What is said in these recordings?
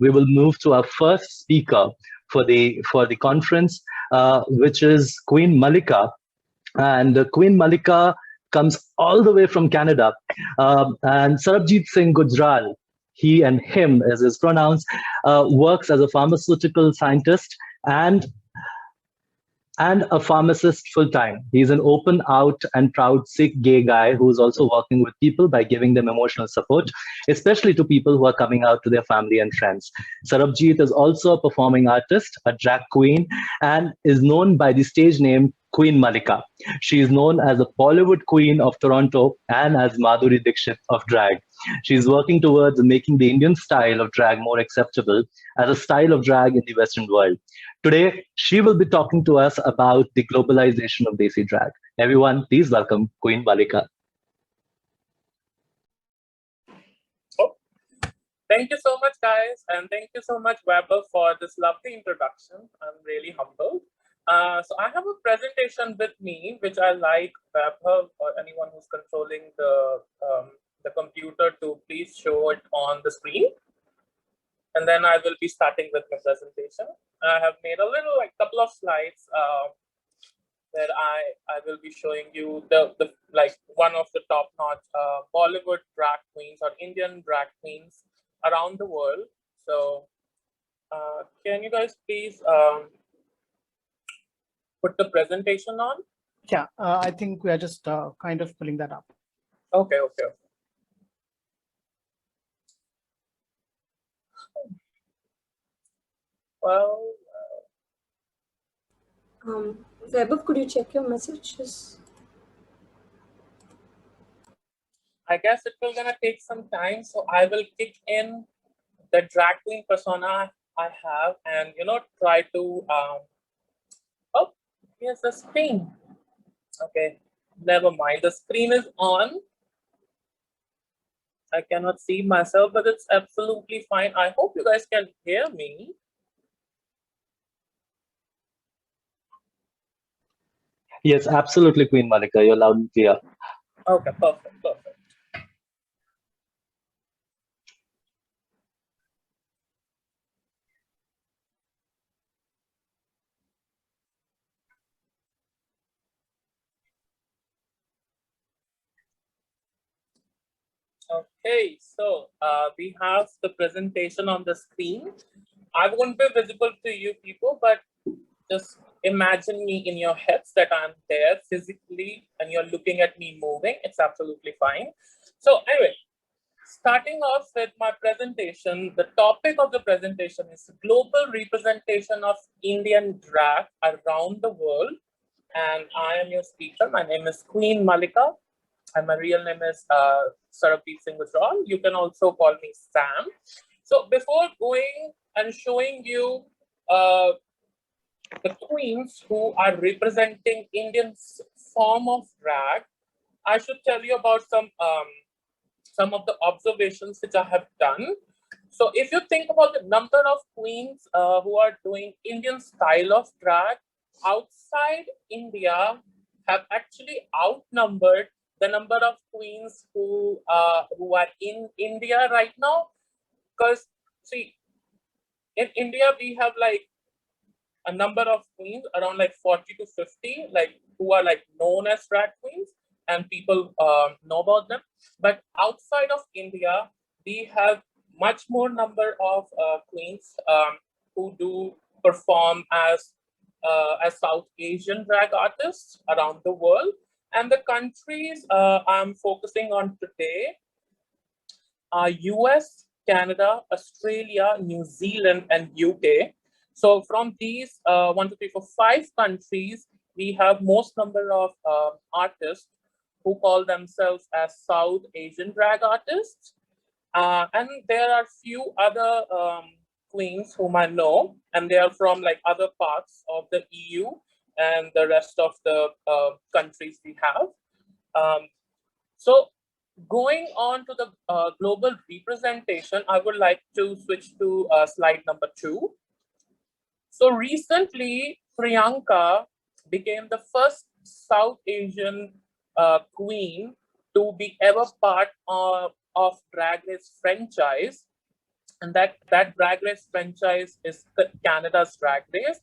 we will move to our first speaker for the conference, which is Queen Mallika. And Queen Mallika comes all the way from Canada. And Sarabjit Singh Gujral, he and him as is pronounced, works as a pharmaceutical scientist and a pharmacist full-time. He's an open out and proud Sikh gay guy who's also working with people by giving them emotional support, especially to people who are coming out to their family and friends. Sarabjit is also a performing artist, a drag queen, and is known by the stage name Queen Mallika. She is known as the Bollywood Queen of Toronto and as Madhuri Dixit of drag. She's working towards making the Indian style of drag more acceptable as a style of drag in the Western world. Today, she will be talking to us about the globalization of Desi drag. Everyone, please welcome Queen Mallika. Oh, thank you so much, guys. And thank you so much, Vaibhav, for this lovely introduction. I'm really humbled. So I have a presentation with me, which I like Vaibhav or anyone who's controlling the computer to please show it on the screen. And then I will be starting with my presentation. I have made a little couple of slides where I will be showing you the one of the top-notch Bollywood drag queens or Indian drag queens around the world. So can you guys please put the presentation on? Yeah, I think we are just kind of pulling that up. Okay. Well, Vaibhav, could you check your messages? I guess it will gonna take some time, so I will kick in the drag queen persona I have, and try to oh, here's the screen. Okay, never mind. The screen is on. I cannot see myself, but it's absolutely fine. I hope you guys can hear me. Yes, absolutely, Queen Mallika. You're loud and clear. Okay, perfect. Okay, so we have the presentation on the screen. I won't be visible to you people, but just imagine me in your heads that I'm there physically and you're looking at me moving. It's absolutely fine. So anyway, starting off with my presentation, the topic of the presentation is global representation of Indian drag around the world. And I am your speaker. My name is Queen Mallika. And my real name is Sarabjit Singh Gujral. You can also call me Sam. So before going and showing you the queens who are representing Indian form of drag, I should tell you about some of the observations which I have done. So if you think about the number of queens who are doing Indian style of drag outside India have actually outnumbered the number of queens who are in India right now. Because see, in India we have a number of queens around 40 to 50 who are known as drag queens and people know about them. But outside of India, we have much more number of queens who do perform as South Asian drag artists around the world. And the countries I'm focusing on today are US, Canada, Australia, New Zealand, and UK. So from these 5 countries, we have most number of artists who call themselves as South Asian drag artists. And there are few other queens whom I know, and they are from other parts of the EU and the rest of the countries we have. So going on to the global representation, I would like to switch to slide number 2. So recently, Priyanka became the first South Asian queen to be ever part of Drag Race franchise. And that drag race franchise is Canada's Drag Race.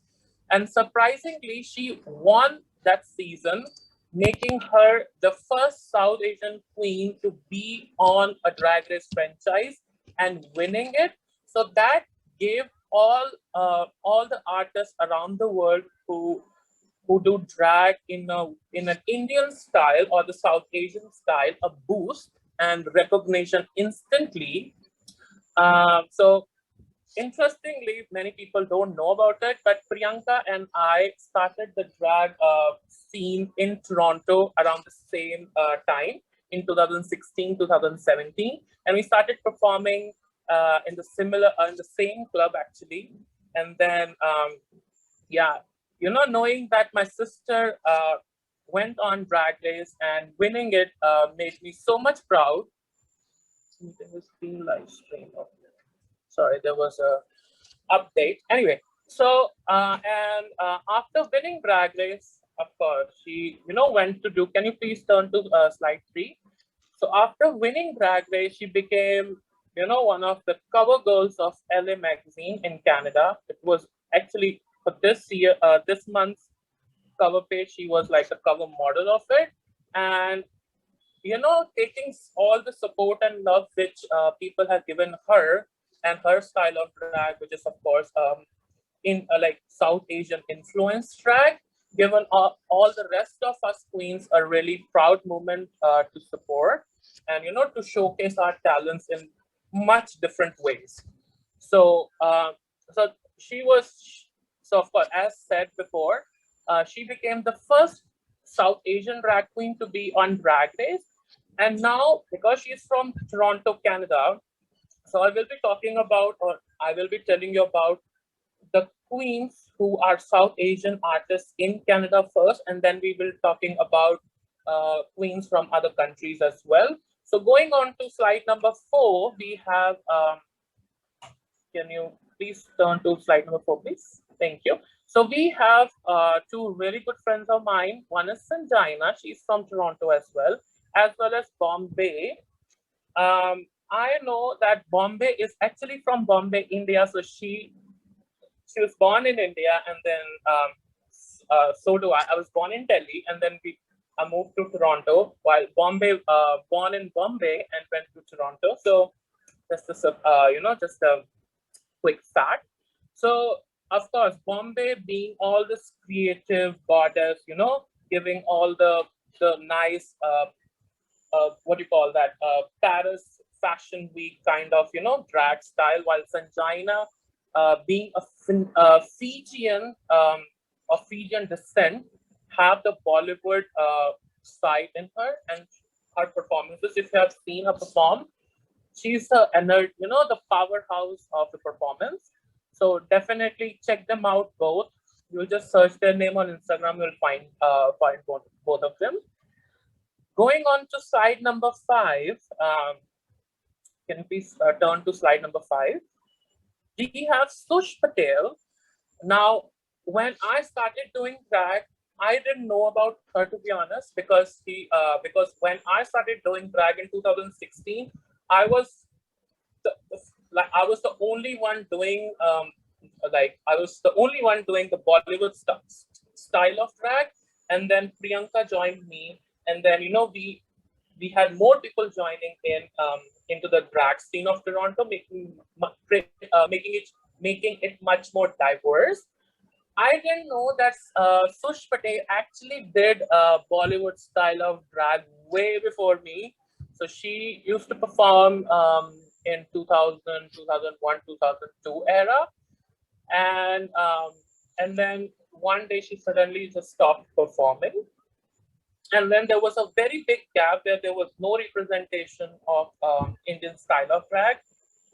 And surprisingly, she won that season, making her the first South Asian queen to be on a drag race franchise and winning it. So that gave all the artists around the world who do drag in an Indian style or the South Asian style a boost and recognition instantly. So interestingly, many people don't know about it, but Priyanka and I started the drag scene in Toronto around the same time in 2016, 2017, and we started performing in the same club actually. And then, yeah, knowing that my sister went on Drag Race and winning it made me so much proud. There was being live stream. Sorry, there was a update. Anyway, so after winning Drag Race, of course, she went to do. Can you please turn to slide 3? So after winning Drag Race, she became one of the cover girls of LA magazine in Canada. It was actually for this month's cover page. She was like a cover model of it, and taking all the support and love which people have given her and her style of drag, which is of course in like South Asian influence drag, given all the rest of us queens a really proud moment to support and to showcase our talents in much different ways. So so of course, as said before, she became the first South Asian drag queen to be on Drag Race. And now, because she's from Toronto, Canada, so I will be talking about, or I will be telling you about the queens who are South Asian artists in Canada first, and then we will talking about queens from other countries as well. So going on to slide number 4, we have, can you please turn to slide number 4, please? Thank you. So we have 2 really good friends of mine. One is Sanjana, she's from Toronto as well as Bombay. I know that Bombay is actually from Bombay, India. So she was born in India, and then so do I. I was born in Delhi, and then I moved to Toronto, while Bombay, born in Bombay and went to Toronto. So just just a quick fact. So of course, Bombay being all this creative goddess, giving all the nice what do you call that, Paris Fashion Week kind of drag style, while Sanjana being a Fijian of Fijian descent, have the Bollywood side in her, and her performances, if you have seen her perform, she's the powerhouse of the performance. So definitely check them out both. You'll just search their name on Instagram, you'll find both of them. Going on to slide number 5, can you please turn to slide number 5? We have Sush Patel. Now, when I started doing drag, I didn't know about her, to be honest, because when I started doing drag in 2016, I was the only one doing the Bollywood style of drag, and then Priyanka joined me, and then we had more people joining in into the drag scene of Toronto, making it much more diverse. I didn't know that Sush Patel actually did Bollywood style of drag way before me. So she used to perform in 2000, 2001, 2002 era. And then one day she suddenly just stopped performing. And then there was a very big gap where there was no representation of Indian style of drag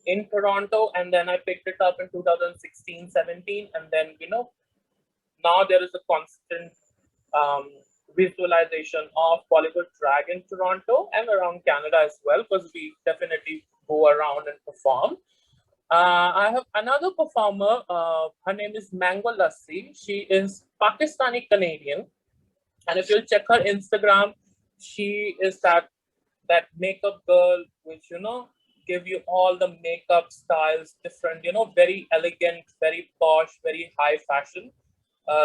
in Toronto. And then I picked it up in 2016, 17. And then, now there is a constant visualization of Bollywood drag in Toronto and around Canada as well, because we definitely go around and perform. I have another performer. Her name is Mango Lassi. She is Pakistani Canadian. And if you'll check her Instagram, she is that makeup girl which, give you all the makeup styles, different, you know, very elegant, very posh, very high fashion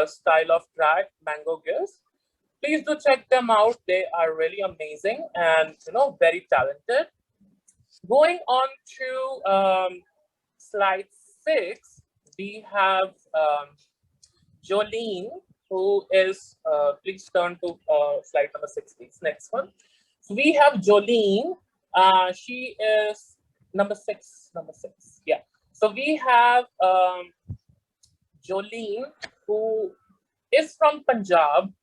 style of drag Mango gives. Please do check them out. They are really amazing and, you know, very talented. Going on to slide 6, we have Jolene, who is, please turn to slide number 6, please. Next one. So we have Jolene. She is number 6. Yeah. So we have Jolene, who is from Punjab,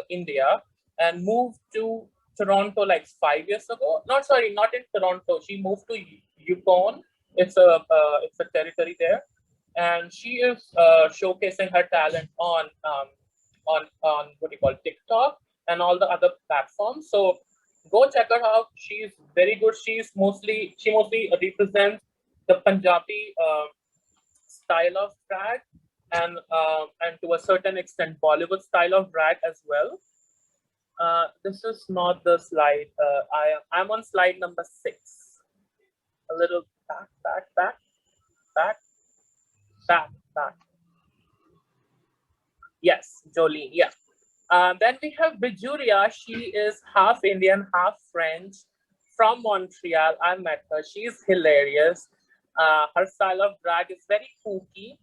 India, and moved to Toronto like 5 years ago. Not in Toronto. She moved to Yukon. It's a territory there, and she is showcasing her talent on what you call TikTok and all the other platforms. So go check her out. She's very good. She mostly represents the Punjabi style of drag, and to a certain extent Bollywood style of drag as well. This is not the slide. I'm on slide number 6. A little back. Yes, Jolene. Yeah. Then we have Bijuria. She is half Indian, half French, from Montreal. I met her. She's hilarious. Her style of drag is very kooky.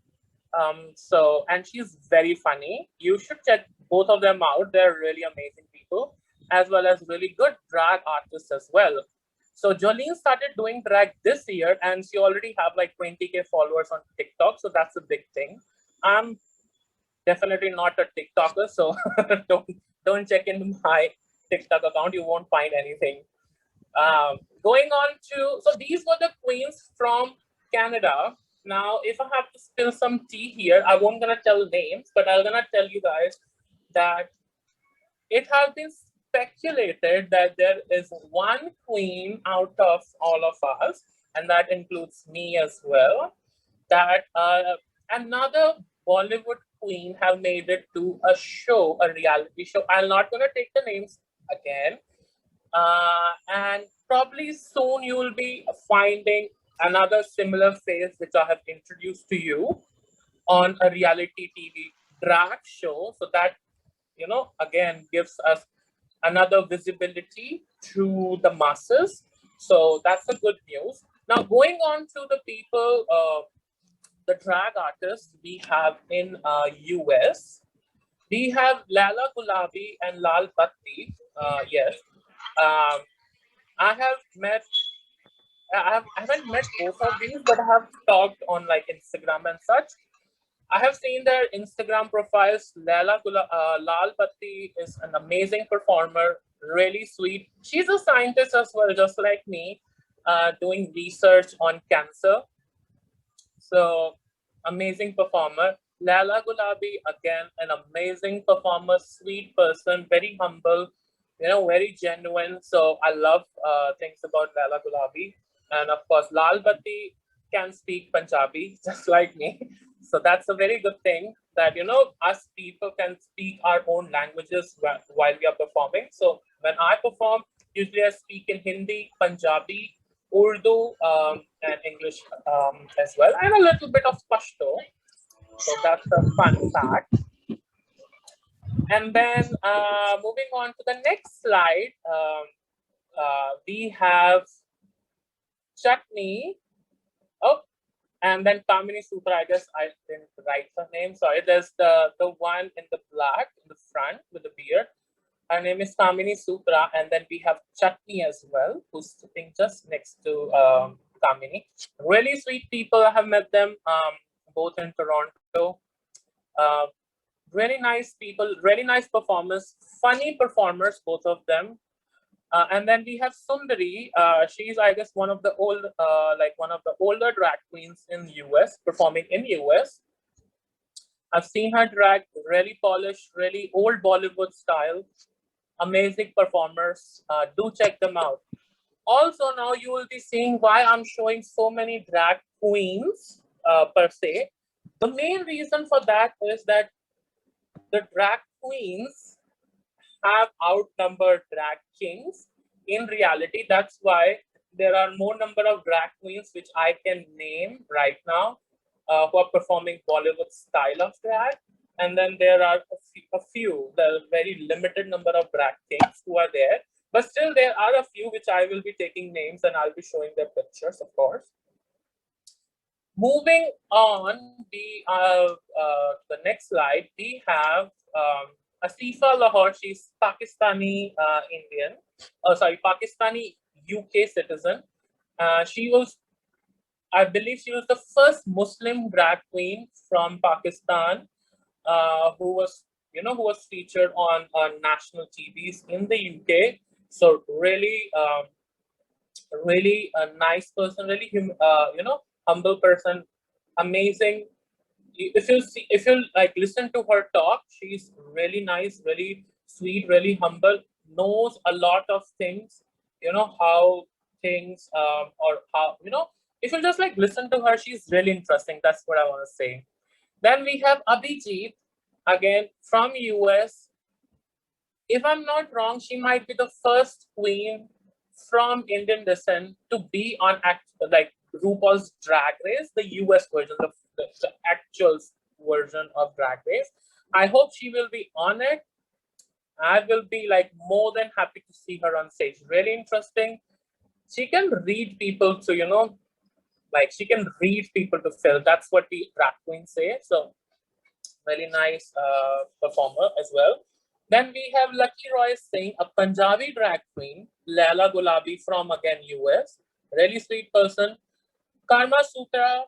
And she's very funny. You should check both of them out. They're really amazing people, as well as really good drag artists as well. So Jolene started doing drag this year, and she already have like 20K followers on TikTok. So that's a big thing. I'm definitely not a TikToker, so don't check into my TikTok account. You won't find anything. Going on to, so these were the queens from Canada. Now, if I have to spill some tea here, I won't gonna tell names, but I'm gonna tell you guys that it has been speculated that there is one queen out of all of us, and that includes me as well, that another Bollywood queen have made it to a show, a reality show. I'm not gonna take the names again. And probably soon you will be finding another similar face which I have introduced to you on a reality TV drag show. So that, you know, again, gives us another visibility to the masses. So that's a good news. Now, going on to the people, the drag artists we have in US, we have Lala Gulabi and Lal Batti. Yes. I haven't met both of these, but I have talked on like Instagram and such. I have seen their Instagram profiles. Lal Batti is an amazing performer, really sweet. She's a scientist as well, just like me, doing research on cancer. So amazing performer. Lala Gulabi, again, an amazing performer, sweet person, very humble, you know, very genuine. So I love things about Lala Gulabi. And of course, Lal Batti can speak Punjabi, just like me. So that's a very good thing that, you know, us people can speak our own languages while we are performing. So when I perform, usually I speak in Hindi, Punjabi, Urdu, and English as well, and a little bit of Pashto. So that's a fun fact. And then moving on to the next slide, we have Chutney. Oh, and then Kamini Sutra. I guess I didn't write her name. Sorry. There's the one in the black in the front with the beard. Her name is Kamini Sutra, and then we have Chutney as well, who's sitting just next to Kamini. Really sweet people. I have met them both in Toronto. Really nice people, really nice performers, funny performers, both of them. And then we have Sundari. She's, I guess, one of the older drag queens in US, performing in US. I've seen her drag, really polished, really old Bollywood style. Amazing performers. Do check them out. Also, now you will be seeing why I'm showing so many drag queens per se. The main reason for that is that the drag queens have outnumbered drag kings in reality. That's why there are more number of drag queens which I can name right now who are performing Bollywood style of drag. And then there are a few, the very limited number of drag kings who are there. But still, there are a few which I will be taking names and I'll be showing their pictures, of course. Moving on, the next slide, we have Asifa Lahore. She's Pakistani Indian. Pakistani UK citizen. She was, I believe, she was the first Muslim drag queen from Pakistan who was featured on national TVs in the UK. So really, really a nice person, really, humble person, amazing. If you like listen to her talk, she's really nice, really sweet, really humble, knows a lot of things, how things, or how, if you just like listen to her, she's really interesting. That's what I want to say. Then we have Abhijit, again from US. If I'm not wrong, she might be the first queen from Indian descent to be on RuPaul's Drag Race, the US version, the actual version of Drag Race. I hope she will be on it. I will be like more than happy to see her on stage. Really interesting. She can read people to, she can read people to fill. That's what the drag queens say. So very nice performer as well. Then we have Lucky Roy Singh, a Punjabi drag queen, Laila Gulabi from again US, really sweet person. Karma Sutra,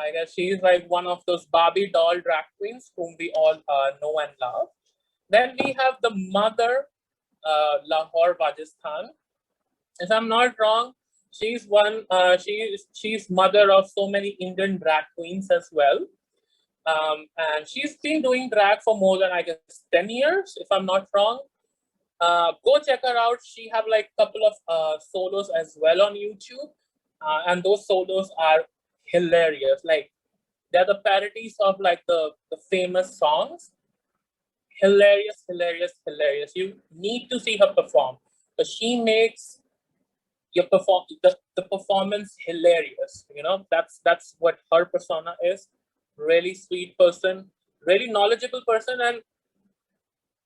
I guess she's like one of those Barbie doll drag queens whom we all know and love. Then we have the mother, Lahore, Rajasthan. If I'm not wrong, she's she's mother of so many Indian drag queens as well. And she's been doing drag for more than, I guess, 10 years, if I'm not wrong. Go check her out. She have like a couple of solos as well on YouTube. And those solos are hilarious. Like, they're the parodies of like the famous songs. Hilarious, hilarious, hilarious. You need to see her perform. But she makes the performance hilarious. That's what her persona is. Really sweet person, really knowledgeable person,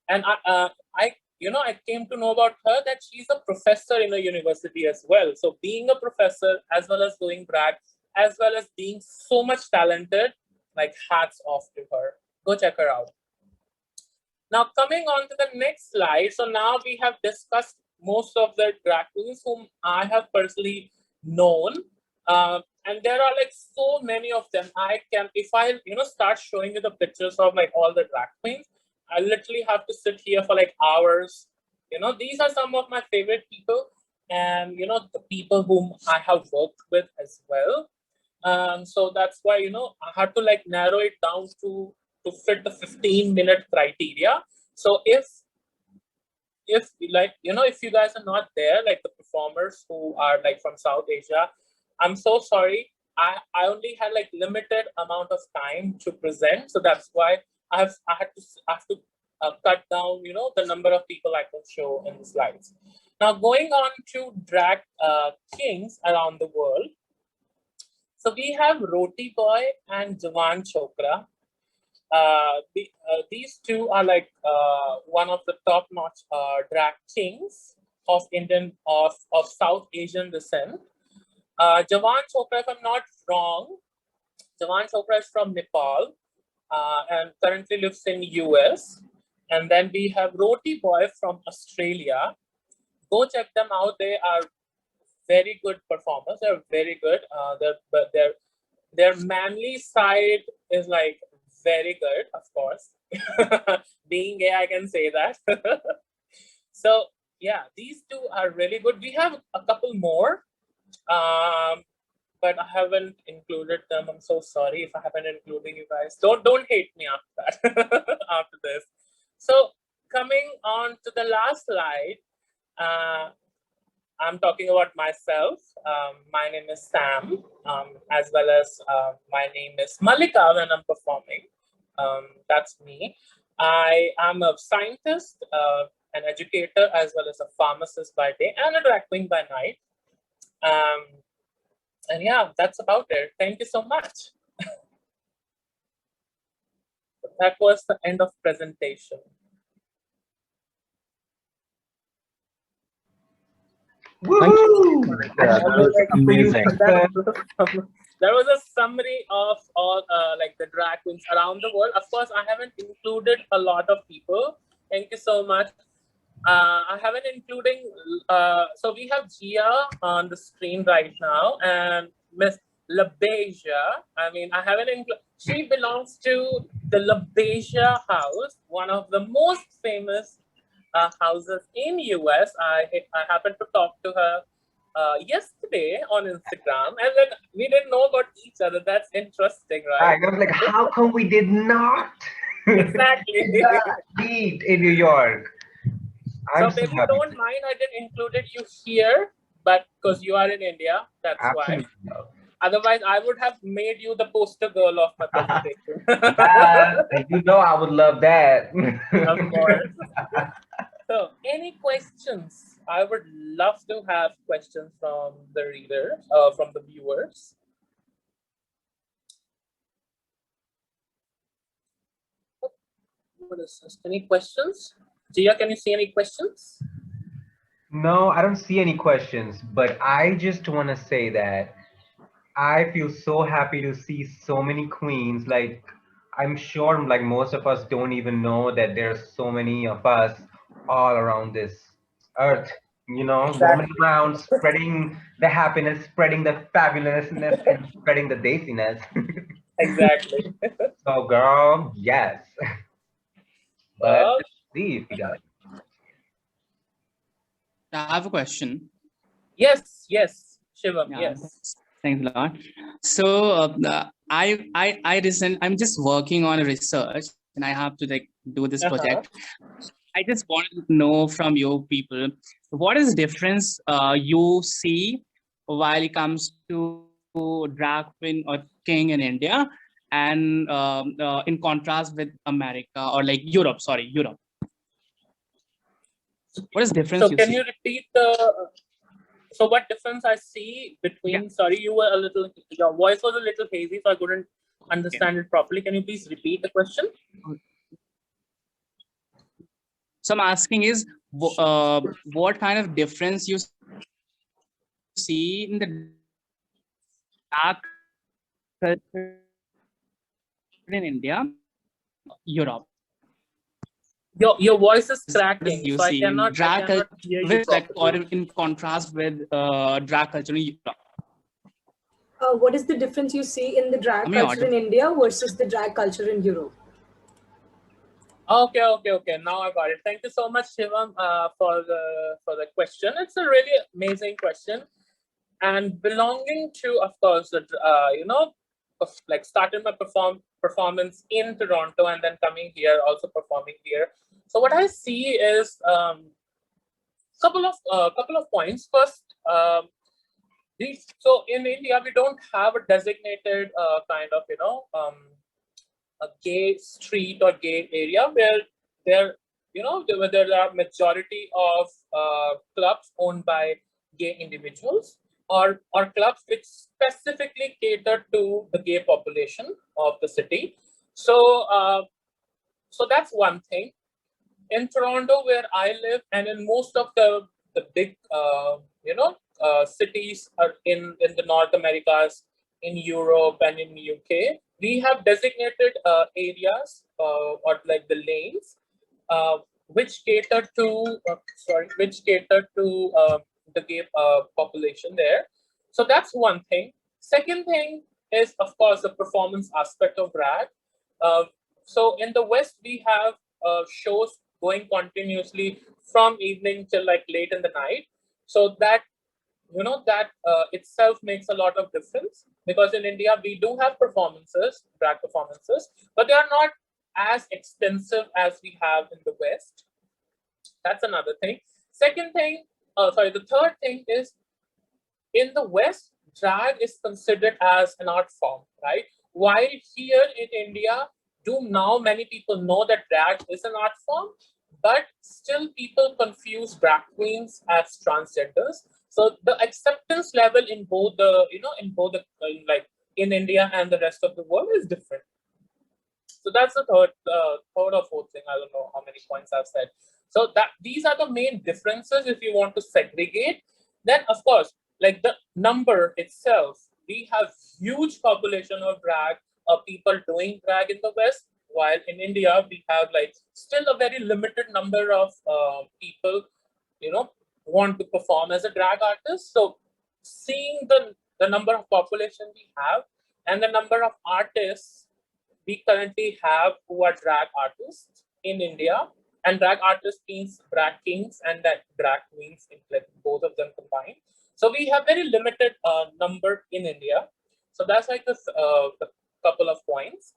and I came to know about her that she's a professor in a university as well. So being a professor as well as doing drag, as well as being so much talented, like hats off to her. Go check her out. Now coming on to the next slide. So now we have discussed most of the drag queens whom I have personally known. And there are like so many of them. If I start showing you the pictures of like all the drag queens, I literally have to sit here for like hours. These are some of my favorite people, and the people whom I have worked with as well. So that's why I had to like narrow it down to fit the 15-minute criteria. So if like if you guys are not there, like the performers who are like from South Asia, I'm so sorry. I only had like limited amount of time to present, so that's why I have to cut down the number of people I can show in the slides. Now going on to drag kings around the world. So we have Roti Boy and Jawan Chopra. These two are like one of the top-notch drag kings of South Asian descent. Jawan Chopra, if I'm not wrong, Jawan Chopra is from Nepal and currently lives in US. And then we have Roti Boy from Australia. Go check them out. They are very good performers. They're very good. Their manly side is like very good, of course. Being gay, I can say that. So yeah, these two are really good. We have a couple more. But I haven't included them. I'm so sorry if I haven't included you guys. Don't hate me after that. After this. So coming on to the last slide, I'm talking about myself. My name is Sam, as well as my name is Mallika when I'm performing. That's me. I am a scientist, an educator, as well as a pharmacist by day and a drag queen by night. And yeah, that's about it. Thank you so much. That was the end of presentation. Woohoo! That was amazing. There was a summary of all like the drag queens around the world. Of course, I haven't included a lot of people. Thank you so much. I haven't including, so we have Jiya on the screen right now and Miss LaBeija. I mean, I haven't included, she belongs to the LaBeija house, one of the most famous houses in US. I happened to talk to her yesterday on Instagram, and then we didn't know about each other. That's interesting, right? I was like, how come we did not Exactly. meet in New York? I'm So so maybe happy. don't mind I didn't included you here, but because you are in India, that's Absolutely. why. Otherwise, I would have made you the poster girl of my presentation. You know I would love that. Of course. So, any questions? I would love to have questions from the readers, from the viewers. What is this? Any questions? Jiya, can you see any questions? No, I don't see any questions, but I just want to say that I feel so happy to see so many queens. Like, I'm sure like most of us don't even know that there's so many of us all around this earth, you know, roaming around, spreading the happiness, spreading the fabulousness, and spreading the Desiness. Exactly. So, girl, yes. But Well, let's see if you got it. I have a question. yes, Shivam, Yeah, yes. thanks a lot. So I'm just working on a research, and I have to like do this project. I just wanted to know from you people, what is the difference you see while it comes to drag queen or king in India, and in contrast with America or like Europe? Sorry, Europe. What is the difference So you can see? you repeat the? So what difference I see between? Yeah. Sorry, you were a little. Your voice was a little hazy, so I couldn't understand it properly. Can you please repeat the question? So I'm asking is, what kind of difference you see in the dark culture in India, Europe? Your voice is What cracking, you so I see in cannot drag culture hear you with like, or properly. in contrast with drag culture in Europe? What is the difference you see in the drag Am I culture in audible? India versus the drag culture in Europe? Okay. Now I got it. Thank you so much, Shivam, for the question. It's a really amazing question, and belonging to, of course, the like started my performance in Toronto and then coming here, also performing here. So what I see is couple of points. First, so in India we don't have a designated kind of a gay street or gay area where there where there are majority of clubs owned by gay individuals or clubs which specifically cater to the gay population of the city. So that's one thing. In Toronto, where I live, and in most of the big cities are in the North Americas, in Europe and in the UK, we have designated areas or like the lanes which cater to the gay population there. So that's one thing. Second thing is, of course, the performance aspect of drag. So in the West, we have shows going continuously from evening till like late in the night. So that itself makes a lot of difference, because in India we do have performances, drag performances, but they are not as extensive as we have in the West. That's another thing. The third thing is, in the West, drag is considered as an art form, right? While here in India, do now many people know that drag is an art form, but still people confuse drag queens as transgenders. So the acceptance level in both the, like in India and the rest of the world is different. So that's the third or fourth thing. I don't know how many points I've said. So that these are the main differences if you want to segregate. Then of course, like the number itself, we have huge population of drag, people doing drag in the West, while in India we have like still a very limited number of people, want to perform as a drag artist. So seeing the number of population we have and the number of artists we currently have who are drag artists in India, and drag artists means drag kings and that drag queens, both of them combined. So we have very limited number in India. So that's like this couple of points,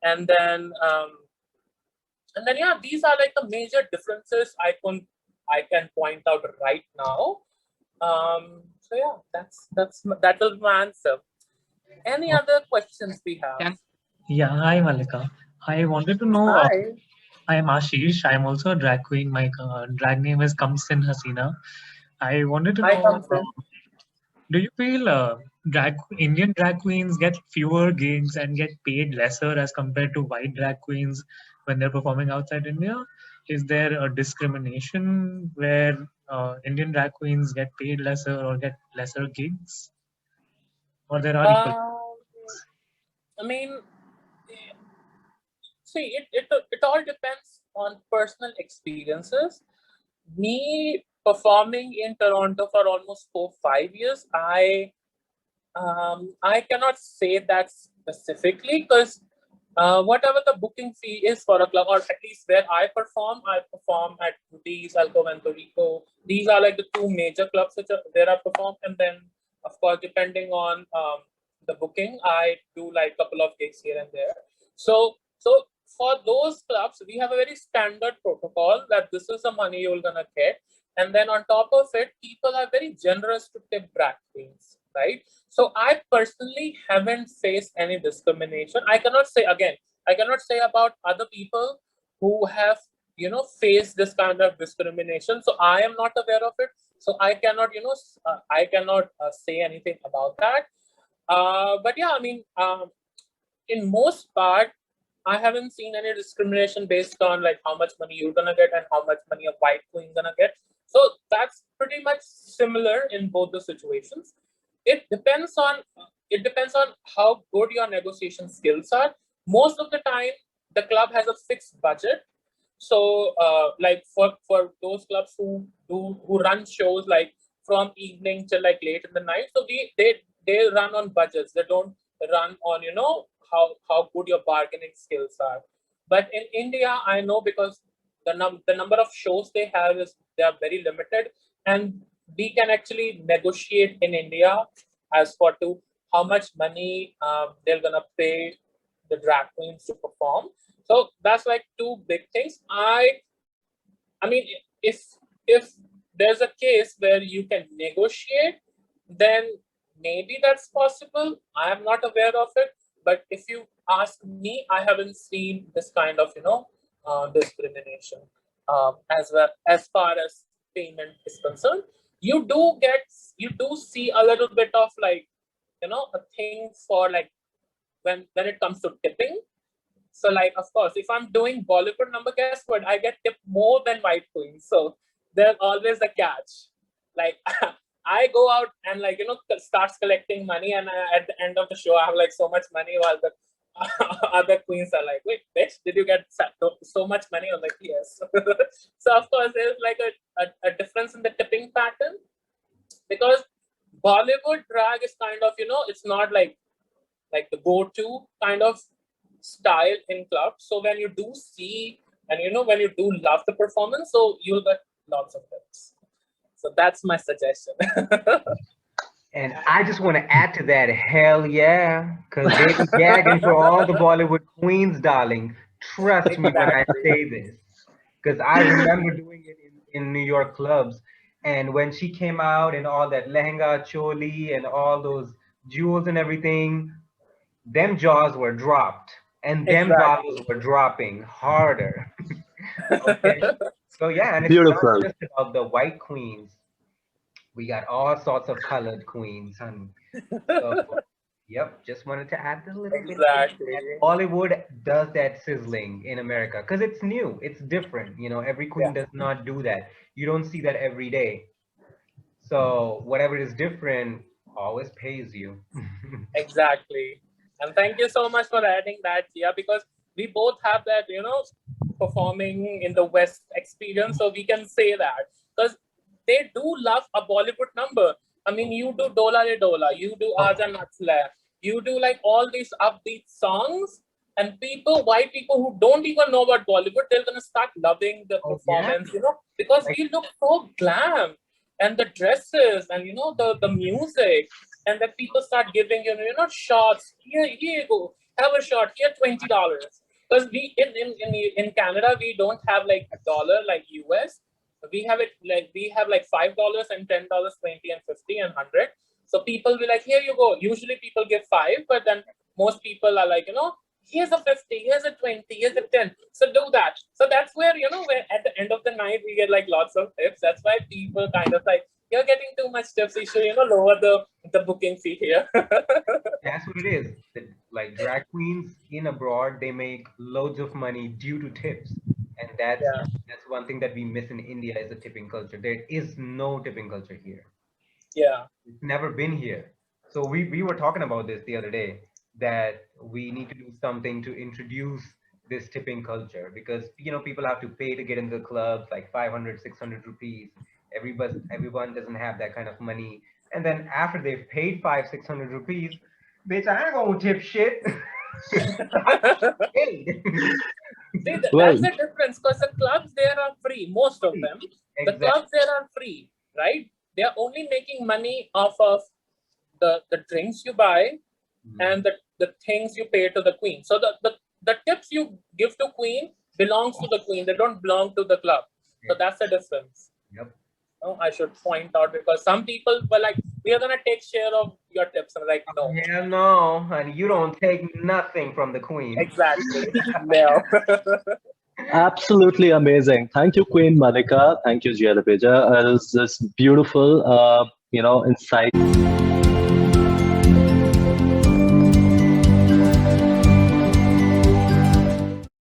and then yeah, these are like the major differences I can point out right now. So yeah, that was my answer. Any other questions we have? Yeah, hi Mallika. I wanted to know. Hi. I am Ashish. I am also a drag queen. My drag name is Cumsin Haseena. I wanted to Hi, know. Cumsin. Do you feel Indian drag queens get fewer gigs and get paid lesser as compared to white drag queens when they're performing outside India? Is there a discrimination where Indian drag queens get paid lesser or get lesser gigs, or there are equal? I mean, see, it all depends on personal experiences. Me performing in Toronto for almost 5 years, I cannot say that specifically, because whatever the booking fee is for a club, or at least where I perform at Devi, Alco, and Rico. These are like the two major clubs where I perform, and then of course depending on the booking, I do like a couple of gigs here and there. So for those clubs, we have a very standard protocol that this is the money you're gonna get, and then on top of it, people are very generous to tip drag queens, right? So I personally haven't faced any discrimination. I cannot say about other people who have, faced this kind of discrimination. So I am not aware of it. So I cannot, say anything about that. But yeah, I mean, in most part, I haven't seen any discrimination based on like how much money you're gonna get and how much money a white queen gonna get. So that's pretty much similar in both the situations. It depends on how good your negotiation skills are. Most of the time, the club has a fixed budget. So, like for those clubs who run shows like from evening till like late in the night, so they run on budgets. They don't run on how good your bargaining skills are. But in India, I know because the number of shows they have they are very limited, and we can actually negotiate in India as for to how much money they're gonna pay the drag queens to perform. So that's like two big things. I mean, if there's a case where you can negotiate, then maybe that's possible. I am not aware of it. But if you ask me, I haven't seen this kind of discrimination as well as far as payment is concerned. You do see a little bit of like a thing for like when it comes to tipping. So like, of course, if I'm doing Bollywood number, guess what? I get tipped more than white queens. So there's always a catch. Like I go out and like, starts collecting money, and at the end of the show, I have like so much money, while the other queens are like, wait, bitch, did you get so much money? I'm like, yes. So of course, there's like a difference in the tipping pattern, because Bollywood drag is kind of, it's not like the go-to kind of style in clubs. So when you do see, and when you do love the performance, so you'll get lots of tips. So that's my suggestion. And I just want to add to that, hell yeah, because they be gagging for all the Bollywood queens, darling. Trust me when I say this, because I remember doing it in New York clubs, and when she came out in all that lehenga, choli, and all those jewels and everything, them jaws were dropped, and them dollars were dropping harder. Okay. So yeah, and it's Beautiful. not just about the white queens. We got all sorts of colored queens, honey. So yep, just wanted to add a little bit. Exactly. And Bollywood does that sizzling in America because it's new, it's different. You know, every queen does not do that. You don't see that every day. So whatever is different always pays you. Exactly. And thank you so much for adding that, Jiya, because we both have that, performing in the West experience. So we can say that because they do love a Bollywood number. I mean, you do Dola Re Dola, you do Aja Natsla, you do like all these upbeat songs, and white people who don't even know about Bollywood, they're gonna start loving the performance, because we look so glam, and the dresses, and the music, and then people start giving shots. Here you go, have a shot. Here $20. Because we in Canada we don't have like a dollar like US. We have like $5 and $10, 20 and 50 and 100. So people will like, here you go. Usually people give 5, but then most people are like, here's a 50, here's a 20, here's a 10. So do that. So that's where, where at the end of the night we get like lots of tips. That's why people kind of like, you're getting too much tips. You should, lower the booking fee here. That's what it is. Like drag queens in abroad, they make loads of money due to tips. And that's one thing that we miss in India is the tipping culture. There is no tipping culture here. Yeah. It's never been here. So we were talking about this the other day, that we need to do something to introduce this tipping culture, because people have to pay to get into the clubs, like 500, 600 rupees. Everyone doesn't have that kind of money. And then after they've paid 500, 600 rupees, bitch, I ain't gonna tip shit. See, that's the difference, because the clubs there are free, most of them. Exactly. The clubs there are free, right? They are only making money off of the drinks you buy and the things you pay to the queen. So the tips you give to queen belongs to the queen. They don't belong to the club. So that's the difference. Yep. I should point out, because some people were like, we are gonna take share of your tips. I'm like, no. Yeah, no, honey, you don't take nothing from the queen. Exactly. No. Absolutely amazing. Thank you, Queen Mallika. Thank you, Jiya, LaBeija. It was this beautiful, insight.